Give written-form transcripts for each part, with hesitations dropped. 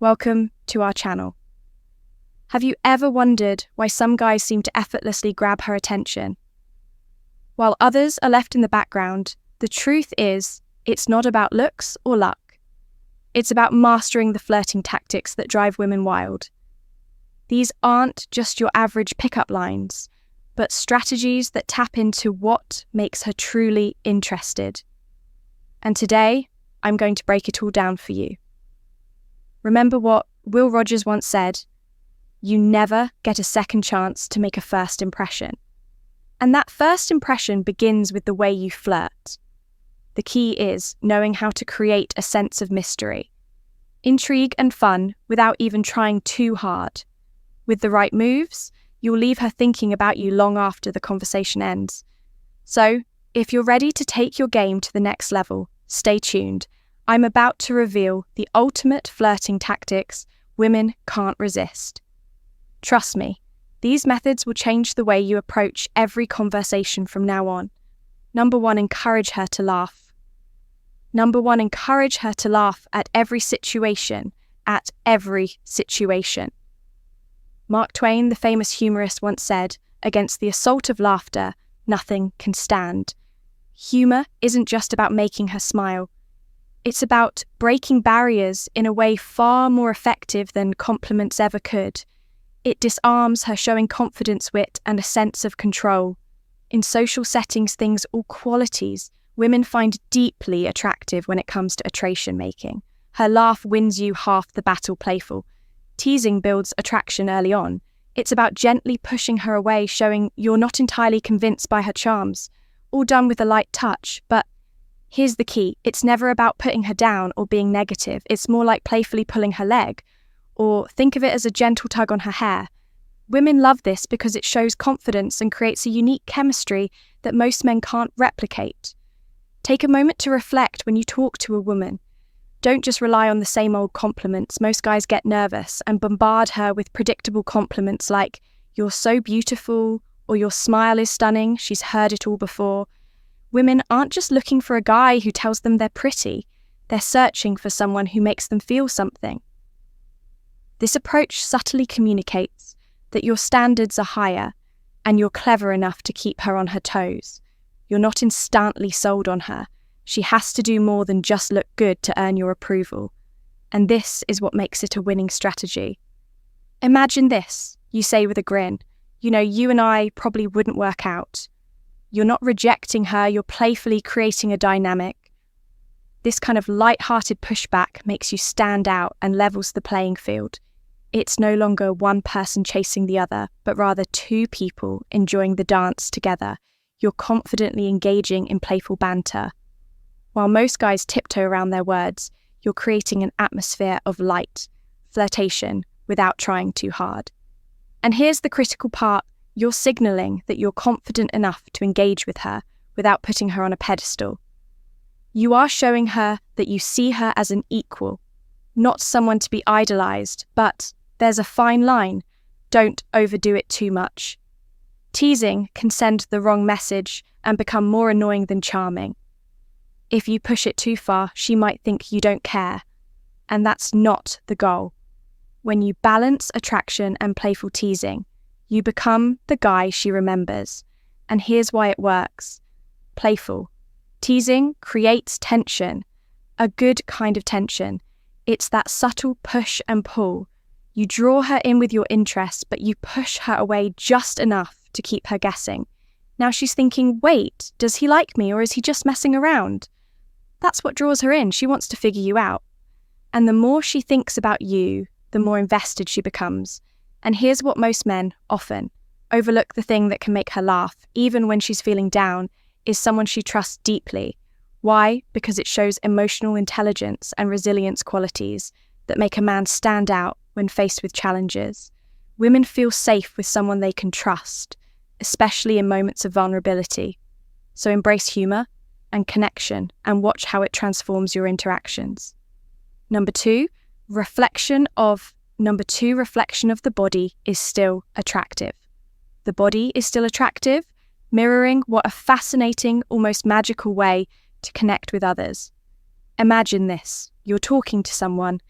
Welcome to our channel. Have you ever wondered why some guys seem to effortlessly grab her attention? While others are left in the background, the truth is, it's not about looks or luck. It's about mastering the flirting tactics that drive women wild. These aren't just your average pickup lines, but strategies that tap into what makes her truly interested. And today, I'm going to break it all down for you. Remember what Will Rogers once said, "You never get a second chance to make a first impression." And that first impression begins with the way you flirt. The key is knowing how to create a sense of mystery, intrigue and fun without even trying too hard. With the right moves, you'll leave her thinking about you long after the conversation ends. So, if you're ready to take your game to the next level, stay tuned. I'm about to reveal the ultimate flirting tactics women can't resist. Trust me, these methods will change the way you approach every conversation from now on. Number 1, encourage her to laugh. Encourage her to laugh at every situation, Mark Twain, the famous humorist, once said, "Against the assault of laughter, nothing can stand." Humor isn't just about making her smile. It's about breaking barriers in a way far more effective than compliments ever could. It disarms her, showing confidence, wit, and a sense of control. In social settings, things all qualities women find deeply attractive when it comes to attraction making. Her laugh wins you half the battle. Playful teasing builds attraction early on. It's about gently pushing her away, showing you're not entirely convinced by her charms. All done with a light touch, but here's the key. It's never about putting her down or being negative. It's more like playfully pulling her leg, or think of it as a gentle tug on her hair. Women love this because it shows confidence and creates a unique chemistry that most men can't replicate. Take a moment to reflect when you talk to a woman. Don't just rely on the same old compliments. Most guys get nervous and bombard her with predictable compliments like, "You're so beautiful," or "Your smile is stunning." She's heard it all before. Women aren't just looking for a guy who tells them they're pretty. They're searching for someone who makes them feel something. This approach subtly communicates that your standards are higher and you're clever enough to keep her on her toes. You're not instantly sold on her. She has to do more than just look good to earn your approval. And this is what makes it a winning strategy. Imagine this, you say with a grin. You and I probably wouldn't work out. You're not rejecting her, you're playfully creating a dynamic. This kind of light-hearted pushback makes you stand out and levels the playing field. It's no longer one person chasing the other, but rather two people enjoying the dance together. You're confidently engaging in playful banter. While most guys tiptoe around their words, you're creating an atmosphere of light, flirtation, without trying too hard. And here's the critical part. You're signaling that you're confident enough to engage with her without putting her on a pedestal. You are showing her that you see her as an equal, not someone to be idolized, but there's a fine line. Don't overdo it too much. Teasing can send the wrong message and become more annoying than charming. If you push it too far, she might think you don't care, and that's not the goal. When you balance attraction and playful teasing, you become the guy she remembers. And here's why it works. Playful teasing creates tension, a good kind of tension. It's that subtle push and pull. You draw her in with your interest, but you push her away just enough to keep her guessing. Now she's thinking, wait, does he like me or is he just messing around? That's what draws her in. She wants to figure you out. And the more she thinks about you, the more invested she becomes. And here's what most men often overlook: the thing that can make her laugh, even when she's feeling down, is someone she trusts deeply. Why? Because it shows emotional intelligence and resilience qualities that make a man stand out when faced with challenges. Women feel safe with someone they can trust, especially in moments of vulnerability. So embrace humor and connection and watch how it transforms your interactions. Number two, reflection of the body is still attractive. The body is still attractive, mirroring what a fascinating, almost magical way to connect with others. Imagine this. You're talking to someone,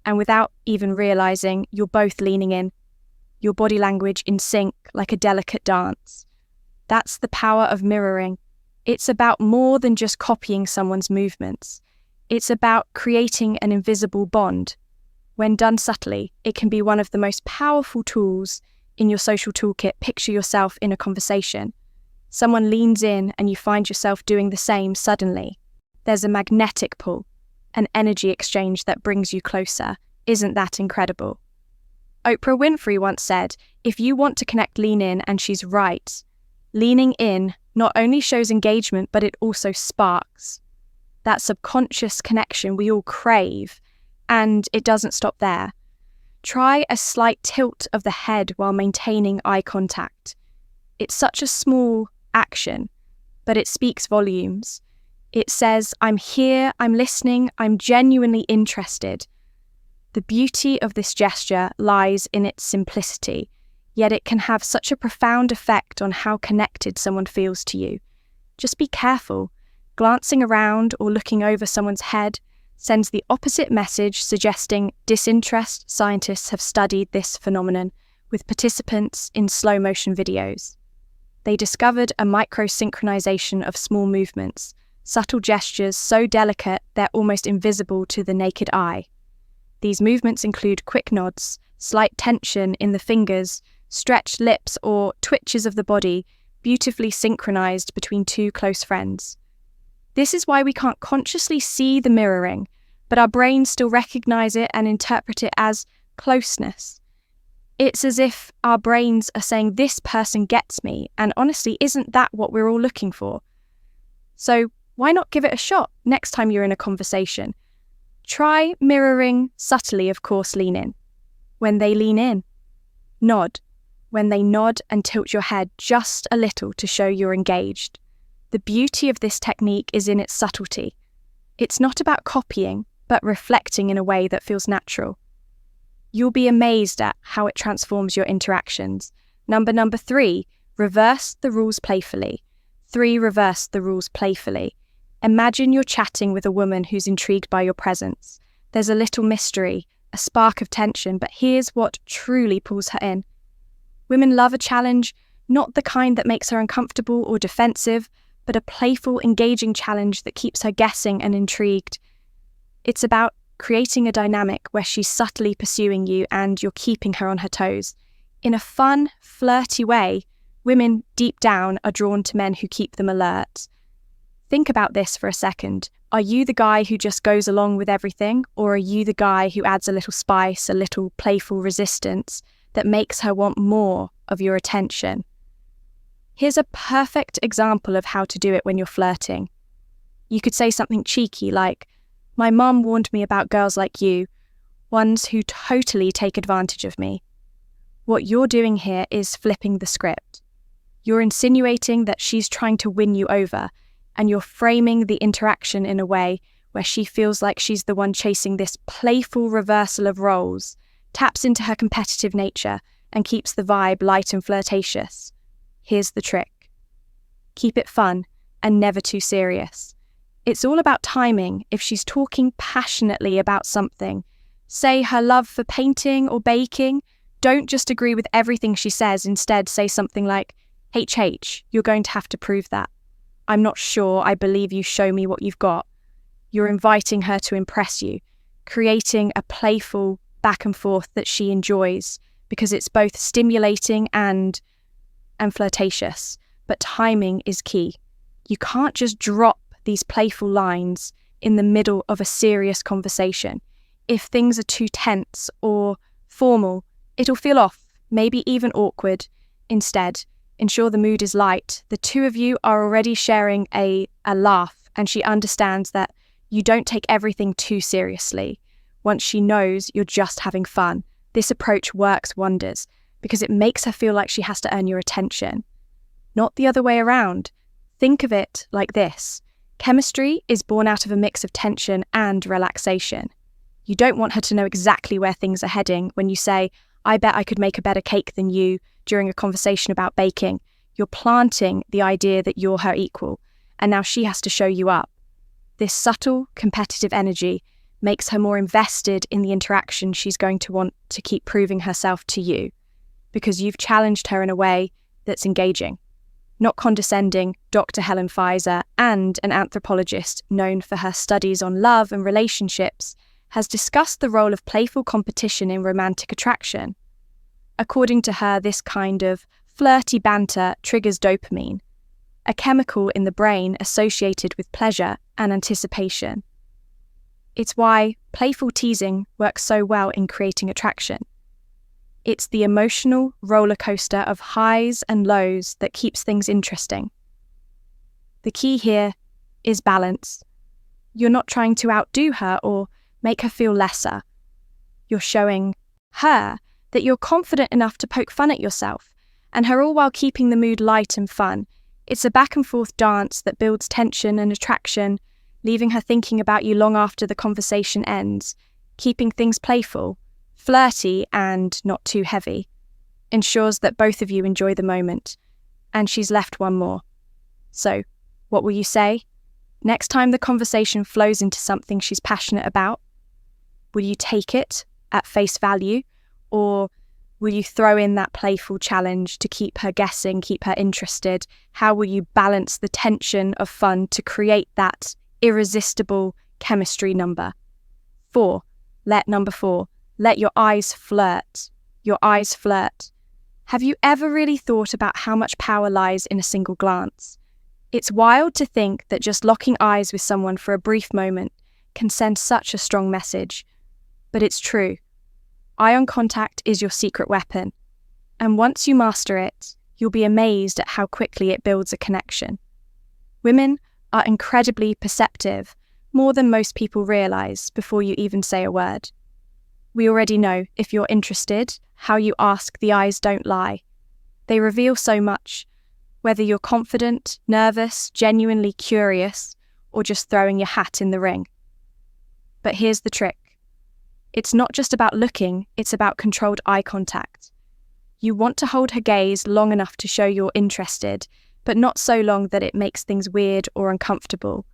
and without even realizing, you're both leaning in, your body language in sync like a delicate dance. That's the power of mirroring. It's about more than just copying someone's movements. It's about creating an invisible bond. When done subtly, it can be one of the most powerful tools in your social toolkit. Picture yourself in a conversation. Someone leans in and you find yourself doing the same suddenly. There's a magnetic pull, an energy exchange that brings you closer. Isn't that incredible? Oprah Winfrey once said, "If you want to connect, lean in," and she's right. Leaning in not only shows engagement, but it also sparks that subconscious connection we all crave, and it doesn't stop there. Try a slight tilt of the head while maintaining eye contact. It's such a small action, but it speaks volumes. It says, "I'm here, I'm listening, I'm genuinely interested." The beauty of this gesture lies in its simplicity, yet it can have such a profound effect on how connected someone feels to you. Just be careful. Glancing around or looking over someone's head sends the opposite message, suggesting disinterest. Scientists have studied this phenomenon with participants in slow-motion videos. They discovered a micro-synchronization of small movements, subtle gestures so delicate they're almost invisible to the naked eye. These movements include quick nods, slight tension in the fingers, stretched lips, or twitches of the body, beautifully synchronized between two close friends. This is why we can't consciously see the mirroring, but our brains still recognize it and interpret it as closeness. It's as if our brains are saying, "This person gets me," and honestly, isn't that what we're all looking for? So why not give it a shot next time you're in a conversation? Try mirroring subtly, of course, lean in. When they lean in, nod. When they nod, and tilt your head just a little to show you're engaged. The beauty of this technique is in its subtlety. It's not about copying, but reflecting in a way that feels natural. You'll be amazed at how it transforms your interactions. Number 3, reverse the rules playfully. 3, reverse the rules playfully. Imagine you're chatting with a woman who's intrigued by your presence. There's a little mystery, a spark of tension, but here's what truly pulls her in. Women love a challenge, not the kind that makes her uncomfortable or defensive, but a playful, engaging challenge that keeps her guessing and intrigued. It's about creating a dynamic where she's subtly pursuing you and you're keeping her on her toes. In a fun, flirty way, women deep down are drawn to men who keep them alert. Think about this for a second. Are you the guy who just goes along with everything, or are you the guy who adds a little spice, a little playful resistance that makes her want more of your attention? Here's a perfect example of how to do it when you're flirting. You could say something cheeky like, "My mum warned me about girls like you, ones who totally take advantage of me." What you're doing here is flipping the script. You're insinuating that she's trying to win you over, and you're framing the interaction in a way where she feels like she's the one chasing. This playful reversal of roles taps into her competitive nature and keeps the vibe light and flirtatious. Here's the trick. Keep it fun and never too serious. It's all about timing. If she's talking passionately about something, say her love for painting or baking, don't just agree with everything she says. Instead, say something like, "HH, you're going to have to prove that. I'm not sure I believe you, show me what you've got." You're inviting her to impress you, creating a playful back and forth that she enjoys because it's both stimulating and flirtatious. But timing is key. You can't just drop these playful lines in the middle of a serious conversation. If things are too tense or formal, it'll feel off, maybe even awkward. Instead, ensure the mood is light. The two of you are already sharing a laugh, and she understands that you don't take everything too seriously. Once she knows you're just having fun, this approach works wonders because it makes her feel like she has to earn your attention. Not the other way around. Think of it like this. Chemistry is born out of a mix of tension and relaxation. You don't want her to know exactly where things are heading when you say, "I bet I could make a better cake than you," during a conversation about baking. You're planting the idea that you're her equal, and now she has to show you up. This subtle, competitive energy makes her more invested in the interaction she's going to want to keep proving herself to you, because you've challenged her in a way that's engaging, not condescending. Dr. Helen Pfizer, and an anthropologist known for her studies on love and relationships, has discussed the role of playful competition in romantic attraction. According to her, this kind of flirty banter triggers dopamine, a chemical in the brain associated with pleasure and anticipation. It's why playful teasing works so well in creating attraction. It's the emotional roller coaster of highs and lows that keeps things interesting. The key here is balance. You're not trying to outdo her or make her feel lesser. You're showing her that you're confident enough to poke fun at yourself, and her all while keeping the mood light and fun. It's a back and forth dance that builds tension and attraction, leaving her thinking about you long after the conversation ends, keeping things playful, flirty and not too heavy. Ensures that both of you enjoy the moment. And she's left one more. So, what will you say? Next time the conversation flows into something she's passionate about, will you take it at face value, or will you throw in that playful challenge to keep her guessing, keep her interested? How will you balance the tension of fun to create that irresistible chemistry number? Number 4, let your eyes flirt. Your eyes flirt. Have you ever really thought about how much power lies in a single glance? It's wild to think that just locking eyes with someone for a brief moment can send such a strong message. But it's true. Eye contact is your secret weapon. And once you master it, you'll be amazed at how quickly it builds a connection. Women are incredibly perceptive, more than most people realize before you even say a word. We already know if you're interested, how you ask, the eyes don't lie. They reveal so much, whether you're confident, nervous, genuinely curious, or just throwing your hat in the ring. But here's the trick. It's not just about looking, it's about controlled eye contact. You want to hold her gaze long enough to show you're interested, but not so long that it makes things weird or uncomfortable.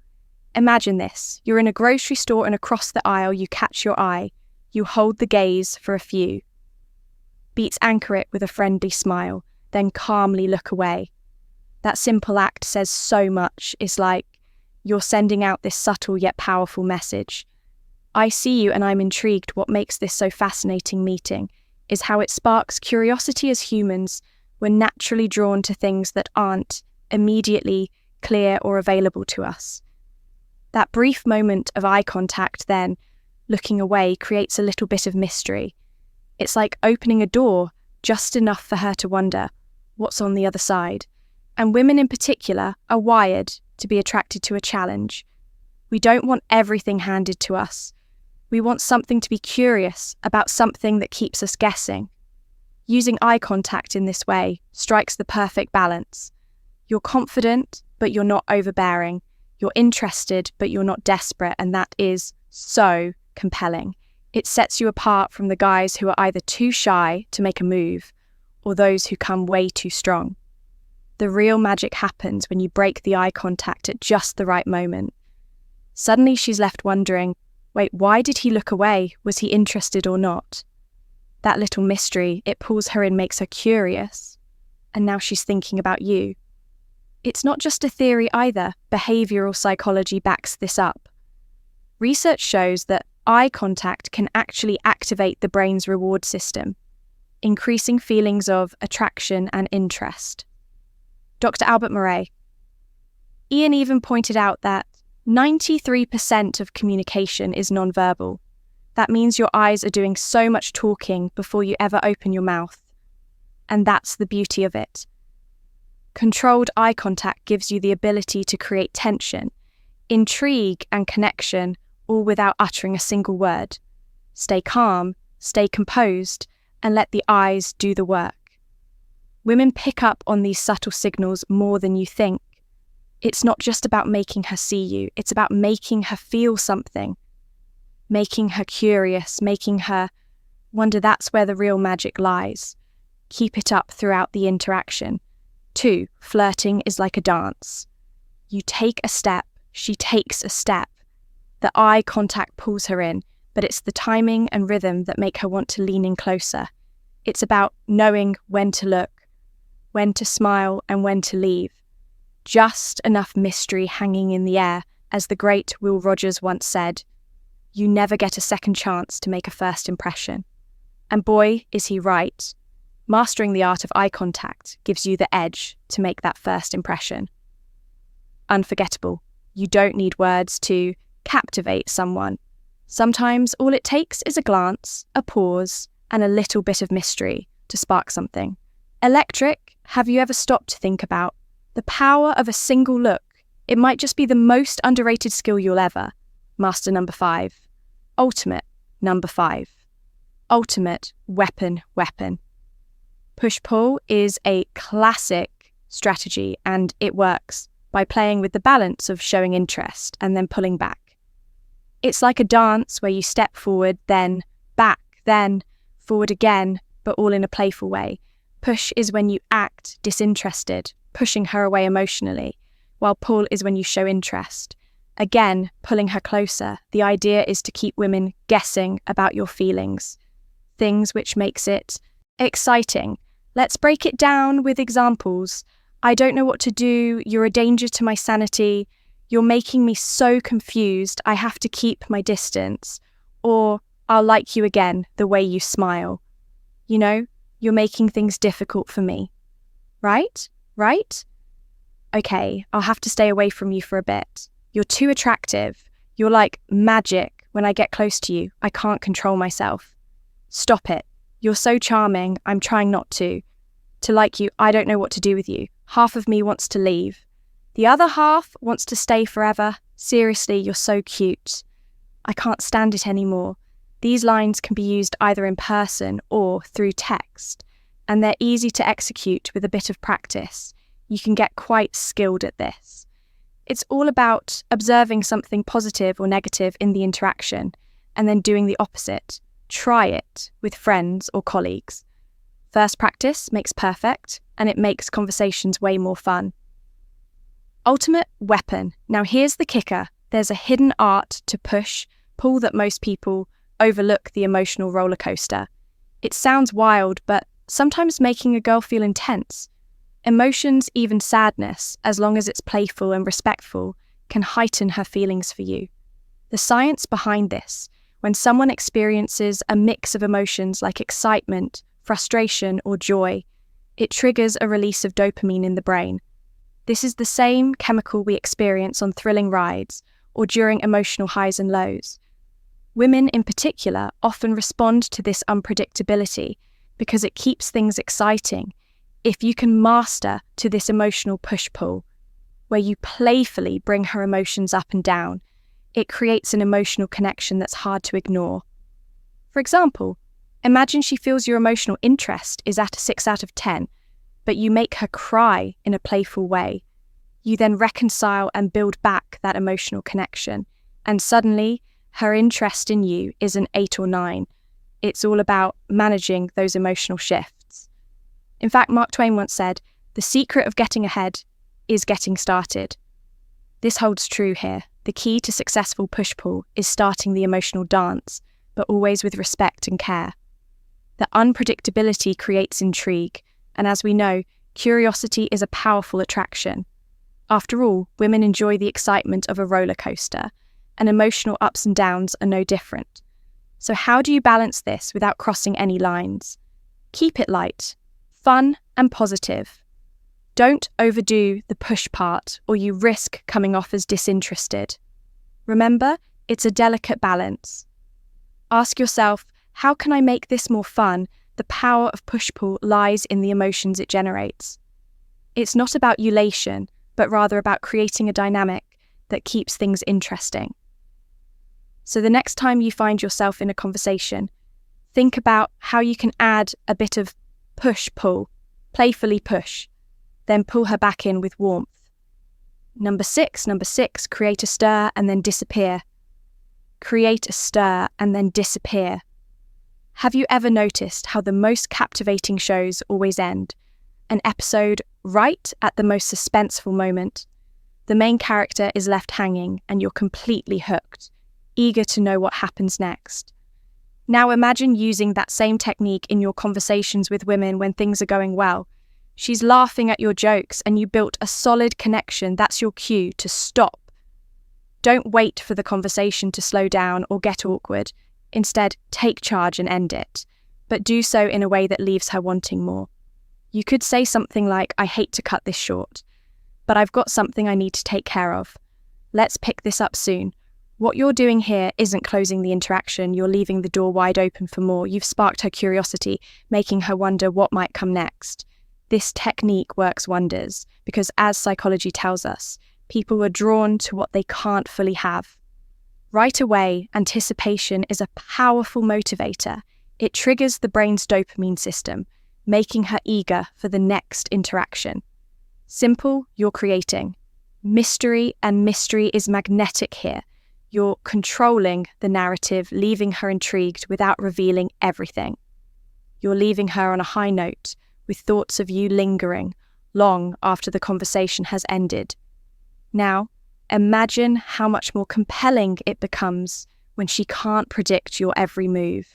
Imagine this. You're in a grocery store and across the aisle you catch your eye. You hold the gaze for a few. Beats anchor it with a friendly smile, then calmly look away. That simple act says so much. It's like you're sending out this subtle yet powerful message. I see you and I'm intrigued. What makes this so fascinating meeting is how it sparks curiosity. As humans, we're naturally drawn to things that aren't immediately clear or available to us. That brief moment of eye contact, then looking away, creates a little bit of mystery. It's like opening a door just enough for her to wonder what's on the other side. And women in particular are wired to be attracted to a challenge. We don't want everything handed to us. We want something to be curious about, something that keeps us guessing. Using eye contact in this way strikes the perfect balance. You're confident, but you're not overbearing. You're interested, but you're not desperate, and that is so compelling. It sets you apart from the guys who are either too shy to make a move or those who come way too strong. The real magic happens when you break the eye contact at just the right moment. Suddenly she's left wondering, wait, why did he look away? Was he interested or not? That little mystery, it pulls her in, makes her curious, and now she's thinking about you. It's not just a theory either. Behavioral psychology backs this up. Research shows that eye contact can actually activate the brain's reward system, increasing feelings of attraction and interest. Dr. Albert Murray. Ian even pointed out that 93% of communication is nonverbal. That means your eyes are doing so much talking before you ever open your mouth. And that's the beauty of it. Controlled eye contact gives you the ability to create tension, intrigue, and connection, all without uttering a single word. Stay calm, stay composed, and let the eyes do the work. Women pick up on these subtle signals more than you think. It's not just about making her see you, it's about making her feel something, making her curious, making her wonder. That's where the real magic lies. Keep it up throughout the interaction. 2, flirting is like a dance. You take a step, she takes a step. The eye contact pulls her in, but it's the timing and rhythm that make her want to lean in closer. It's about knowing when to look, when to smile, and when to leave. Just enough mystery hanging in the air, as the great Will Rogers once said, "You never get a second chance to make a first impression." And boy, is he right. Mastering the art of eye contact gives you the edge to make that first impression. Unforgettable. You don't need words to captivate someone. Sometimes all it takes is a glance, a pause, and a little bit of mystery to spark something. Electric. Have you ever stopped to think about the power of a single look? It might just be the most underrated skill you'll ever master. Number 5. Ultimate. Number 5. Ultimate weapon. Push-pull is a classic strategy, and it works by playing with the balance of showing interest and then pulling back. It's like a dance where you step forward, then back, then forward again, but all in a playful way. Push is when you act disinterested, pushing her away emotionally, while pull is when you show interest. Again, pulling her closer. The idea is to keep women guessing about your feelings, things which makes it exciting. Let's break it down with examples. I don't know what to do. You're a danger to my sanity. You're making me so confused. I have to keep my distance. Or I'll like you again the way you smile. You know, you're making things difficult for me. Right? Okay, I'll have to stay away from you for a bit. You're too attractive. You're like magic. When I get close to you, I can't control myself. Stop it. You're so charming. I'm trying not to. To like you, I don't know what to do with you. Half of me wants to leave. The other half wants to stay forever. Seriously, you're so cute. I can't stand it anymore. These lines can be used either in person or through text, and they're easy to execute with a bit of practice. You can get quite skilled at this. It's all about observing something positive or negative in the interaction, and then doing the opposite. Try it with friends or colleagues. First practice makes perfect, and it makes conversations way more fun. Ultimate weapon. Now here's the kicker. There's a hidden art to pull that most people overlook: the emotional roller coaster. It sounds wild, but sometimes making a girl feel intense. Emotions, even sadness, as long as it's playful and respectful, can heighten her feelings for you. The science behind this: when someone experiences a mix of emotions like excitement, frustration, or joy, it triggers a release of dopamine in the brain. This is the same chemical we experience on thrilling rides or during emotional highs and lows. Women in particular often respond to this unpredictability because it keeps things exciting. If you can master to this emotional push-pull, where you playfully bring her emotions up and down, it creates an emotional connection that's hard to ignore. For example, imagine she feels your emotional interest is at a 6 out of 10, but you make her cry in a playful way. You then reconcile and build back that emotional connection, and suddenly her interest in you is an 8 or 9. It's all about managing those emotional shifts. In fact, Mark Twain once said, "The secret of getting ahead is getting started." This holds true here. The key to successful push-pull is starting the emotional dance, but always with respect and care. The unpredictability creates intrigue, and as we know, curiosity is a powerful attraction. After all, women enjoy the excitement of a roller coaster, and emotional ups and downs are no different. So how do you balance this without crossing any lines? Keep it light, fun and positive. Don't overdo the push part, or you risk coming off as disinterested. Remember, it's a delicate balance. Ask yourself, how can I make this more fun? The power of push-pull lies in the emotions it generates. It's not about ululation, but rather about creating a dynamic that keeps things interesting. So the next time you find yourself in a conversation, think about how you can add a bit of push-pull, playfully push, then pull her back in with warmth. Number six, create a stir and then disappear. Create a stir and then disappear. Have you ever noticed how the most captivating shows always end? An episode right at the most suspenseful moment. The main character is left hanging and you're completely hooked. eager to know what happens next. Now imagine using that same technique in your conversations with women when things are going well. She's laughing at your jokes and you built a solid connection. That's your cue to stop. Don't wait for the conversation to slow down or get awkward. Instead, take charge and end it, but do so in a way that leaves her wanting more. You could say something like, "I hate to cut this short, but I've got something I need to take care of. Let's pick this up soon." What you're doing here isn't closing the interaction, you're leaving the door wide open for more. You've sparked her curiosity, making her wonder what might come next. This technique works wonders because, as psychology tells us, people are drawn to what they can't fully have. Right away, anticipation is a powerful motivator. It triggers the brain's dopamine system, making her eager for the next interaction. Simple, you're creating. Mystery, and mystery is magnetic here. You're controlling the narrative, leaving her intrigued without revealing everything. You're leaving her on a high note, with thoughts of you lingering long after the conversation has ended. Now, imagine how much more compelling it becomes when she can't predict your every move.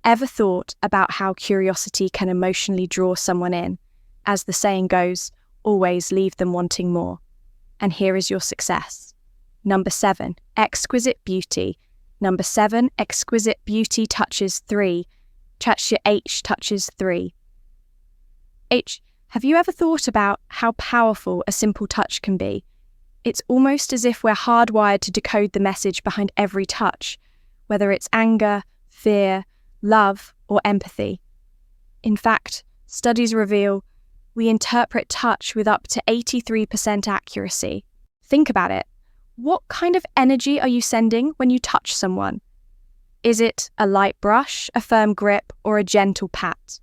Ever thought about how curiosity can emotionally draw someone in? As the saying goes, always leave them wanting more. And here is your success. Number 7, exquisite beauty. Number 7, exquisite beauty touches 3. Touch your H touches 3. H, have you ever thought about how powerful a simple touch can be? It's almost as if we're hardwired to decode the message behind every touch, whether it's anger, fear, love, or empathy. In fact, studies reveal we interpret touch with up to 83% accuracy. Think about it. What kind of energy are you sending when you touch someone? Is it a light brush, a firm grip, or a gentle pat?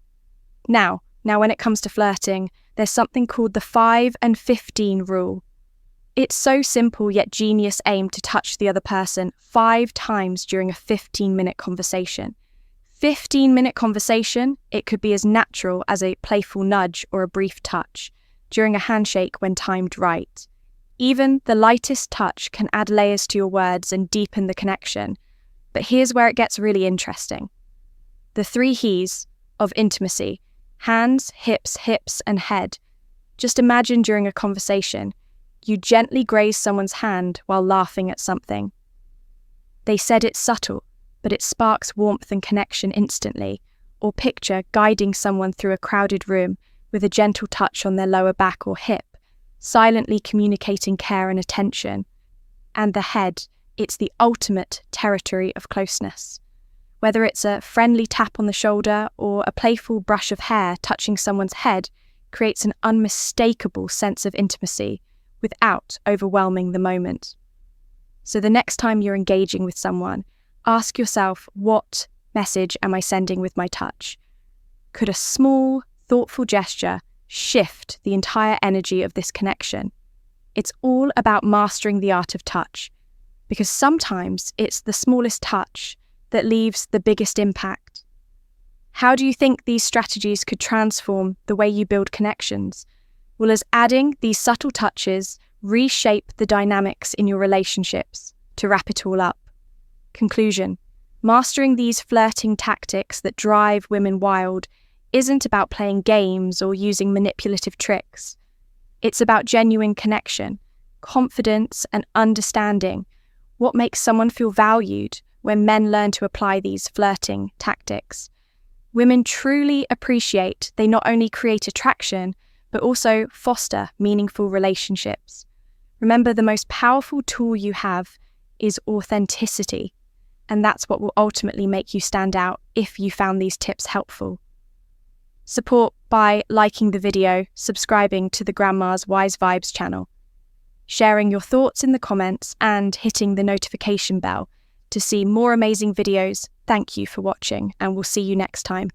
Now when it comes to flirting, there's something called the 5 and 15 rule. It's so simple yet genius aim to touch the other person 5 times during a 15-minute conversation. 15-minute conversation, it could be as natural as a playful nudge or a brief touch, during a handshake when timed right. Even the lightest touch can add layers to your words and deepen the connection. But here's where it gets really interesting. The 3 H's of intimacy: hands, hips, and head. Just imagine during a conversation, you gently graze someone's hand while laughing at something. They said it's subtle, but it sparks warmth and connection instantly. Or picture guiding someone through a crowded room with a gentle touch on their lower back or hip, silently communicating care and attention. And the head, it's the ultimate territory of closeness. Whether it's a friendly tap on the shoulder or a playful brush of hair touching someone's head creates an unmistakable sense of intimacy without overwhelming the moment. So the next time you're engaging with someone, ask yourself, what message am I sending with my touch? Could a small, thoughtful gesture shift the entire energy of this connection? It's all about mastering the art of touch, because sometimes it's the smallest touch that leaves the biggest impact. How do you think these strategies could transform the way you build connections? Well, as adding these subtle touches reshape the dynamics in your relationships. To wrap it all up. Conclusion: mastering these flirting tactics that drive women wild isn't about playing games or using manipulative tricks. It's about genuine connection, confidence, and understanding what makes someone feel valued when men learn to apply these flirting tactics. Women truly appreciate they not only create attraction, but also foster meaningful relationships. Remember, the most powerful tool you have is authenticity, and that's what will ultimately make you stand out if you found these tips helpful. Support by liking the video, subscribing to the Grandma's Wise Vibes channel, sharing your thoughts in the comments, and hitting the notification bell to see more amazing videos. Thank you for watching, and we'll see you next time.